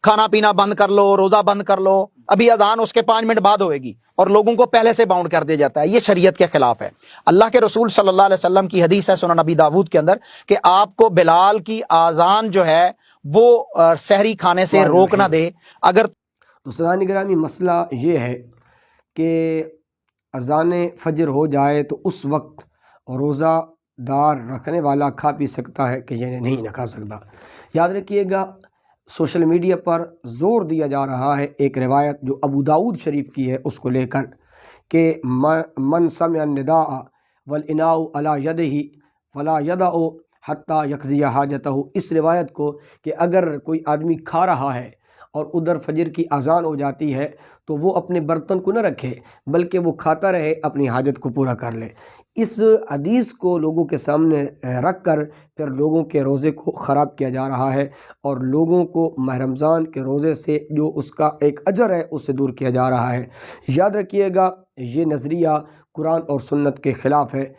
کھانا پینا بند کر لو، روزہ بند کر لو، ابھی اذان اس کے 5 منٹ بعد ہوئے گی، اور لوگوں کو پہلے سے باؤنڈ کر دیا جاتا ہے، یہ شریعت کے خلاف ہے۔ اللہ کے رسول صلی اللہ علیہ وسلم کی حدیث ہے سنن نبی داود کے اندر کہ آپ کو بلال کی اذان جو ہے وہ سحری کھانے سے روک نہ دے۔ اگر دوستان گرامی، مسئلہ یہ ہے کہ اذان فجر ہو جائے تو اس وقت روزہ دار رکھنے والا کھا پی سکتا ہے کہ یہ نہیں نہ کھا سکتا۔ یاد رکھیے گا، سوشل میڈیا پر زور دیا جا رہا ہے ایک روایت جو ابو داؤد شریف کی ہے اس کو لے کر کہ من سمع النداء والاناء علی یدہ فلا یدع حتی یقضی حاجتہ، اس روایت کو کہ اگر کوئی آدمی کھا رہا ہے اور ادھر فجر کی اذان ہو جاتی ہے تو وہ اپنے برتن کو نہ رکھے بلکہ وہ کھاتا رہے، اپنی حاجت کو پورا کر لے۔ اس حدیث کو لوگوں کے سامنے رکھ کر پھر لوگوں کے روزے کو خراب کیا جا رہا ہے، اور لوگوں کو ماہ رمضان کے روزے سے جو اس کا ایک اجر ہے اس سے دور کیا جا رہا ہے۔ یاد رکھیے گا، یہ نظریہ قرآن اور سنت کے خلاف ہے۔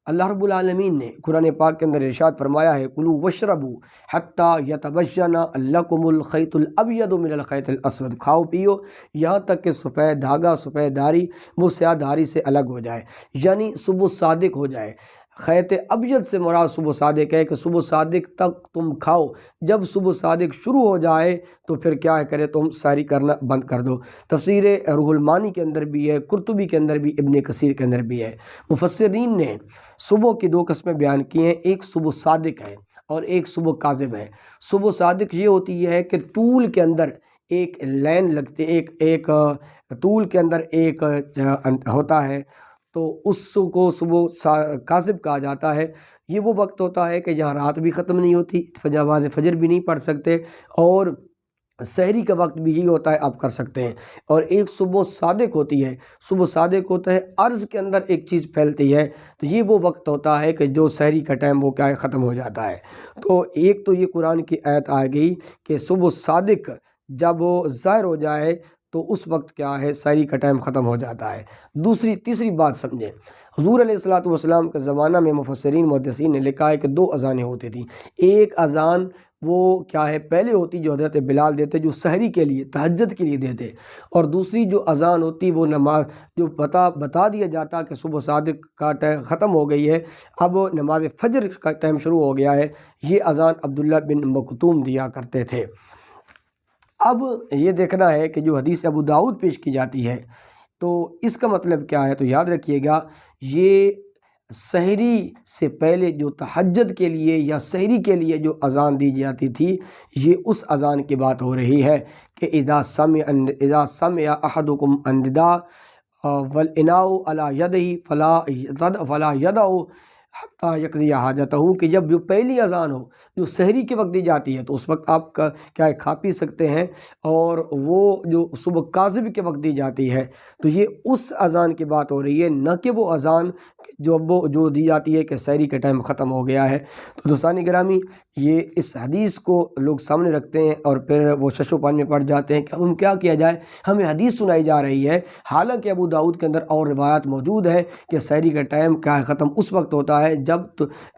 اللہ رب العالمین نے قرآن پاک کے اندر ارشاد فرمایا ہے، کلوا واشربوا حتی یتبین لکم الخیط الابیض من الخیط الاسود، کھاؤ پیو یہاں تک کہ سفید دھاگا، سفید دھاری وہ سیاہ دھاری سے الگ ہو جائے، یعنی صبح صادق ہو جائے۔ خیط ابیض سے مراد صبح صادق ہے کہ صبح صادق تک تم کھاؤ، جب صبح صادق شروع ہو جائے تو پھر کیا کرے، تم سحری کرنا بند کر دو۔ تفسیر روح المانی کے اندر بھی ہے، قرطبی کے اندر بھی، ابن کثیر کے اندر بھی ہے۔ مفسرین نے صبح کی 2 قسمیں بیان کی ہیں، ایک صبح صادق ہے اور ایک صبح کاذب ہے۔ صبح صادق یہ ہوتی ہے کہ طول کے اندر ایک لائن لگتی، ایک طول کے اندر ایک ہوتا ہے، تو اس کو صبح کاذب کہا جاتا ہے۔ یہ وہ وقت ہوتا ہے کہ جہاں رات بھی ختم نہیں ہوتی، نماز فجر بھی نہیں پڑھ سکتے، اور سحری کا وقت بھی یہی ہوتا ہے، آپ کر سکتے ہیں۔ اور ایک صبح صادق ہوتی ہے، صبح صادق ہوتا ہے عرض کے اندر ایک چیز پھیلتی ہے، تو یہ وہ وقت ہوتا ہے کہ جو سحری کا ٹائم وہ کیا ہے، ختم ہو جاتا ہے۔ تو ایک تو یہ قرآن کی آیت آ گئی کہ صبح صادق جب وہ ظاہر ہو جائے تو اس وقت کیا ہے، سحری کا ٹائم ختم ہو جاتا ہے۔ تیسری بات سمجھیں، حضور علیہ الصلوۃ والسلام کے زمانہ میں مفسرین محدثین نے لکھا ہے کہ 2 اذانیں ہوتی تھیں۔ ایک اذان وہ کیا ہے پہلے ہوتی جو حضرت بلال دیتے، جو سحری کے لیے، تہجد کے لیے دیتے، اور دوسری جو اذان ہوتی وہ نماز جو بتا دیا جاتا کہ صبح صادق کا ٹائم ختم ہو گئی ہے، اب نماز فجر کا ٹائم شروع ہو گیا ہے، یہ اذان عبداللہ بن مکتوم دیا کرتے تھے۔ اب یہ دیکھنا ہے کہ جو حدیث ابو داؤد پیش کی جاتی ہے تو اس کا مطلب کیا ہے، تو یاد رکھیے گا، یہ سحری سے پہلے جو تہجد کے لیے یا سحری کے لیے جو اذان دی جاتی تھی، یہ اس اذان کی بات ہو رہی ہے کہ اذا سمع احدکم النداء والاناء علی یدہ فلا یدع حتی یقضی حاجتہ، کہ جب جو پہلی اذان ہو جو سحری کے وقت دی جاتی ہے تو اس وقت آپ کا کیا ہے، کھا پی سکتے ہیں، اور وہ جو صبح کاذب کے وقت دی جاتی ہے تو یہ اس اذان کی بات ہو رہی ہے، نہ کہ وہ اذان جو دی جاتی ہے کہ سحری کا ٹائم ختم ہو گیا ہے۔ تو دوستان گرامی، یہ اس حدیث کو لوگ سامنے رکھتے ہیں اور پھر وہ شش و پان میں پڑ جاتے ہیں کہ اب ہم کیا کیا جائے، ہمیں حدیث سنائی جا رہی ہے، حالانکہ ابو داؤد کے اندر اور روایات موجود ہے کہ سحری کا ٹائم کیا ہے، ختم اس وقت ہوتا ہے جب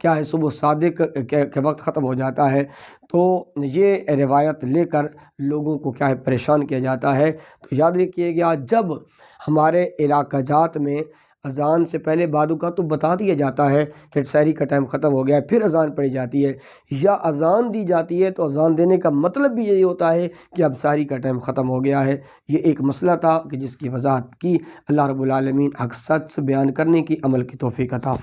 کیا ہے، صبح صادق کے وقت ختم ہو جاتا ہے۔ تو یہ روایت لے کر لوگوں کو کیا ہے، پریشان کیا جاتا ہے۔ تو یاد رکھیے گا، جب ہمارے علاقہ جات میں اذان سے پہلے بعد کا تو بتا دیا جاتا ہے کہ سحری کا ٹائم ختم ہو گیا ہے، پھر اذان پڑھی جاتی ہے، یا اذان دی جاتی ہے تو اذان دینے کا مطلب بھی یہی ہوتا ہے کہ اب سحری کا ٹائم ختم ہو گیا ہے۔ یہ ایک مسئلہ تھا کہ جس کی وضاحت کی۔ اللہ رب العالمین حق سچ بیان کرنے کی، عمل کی توفیق عطا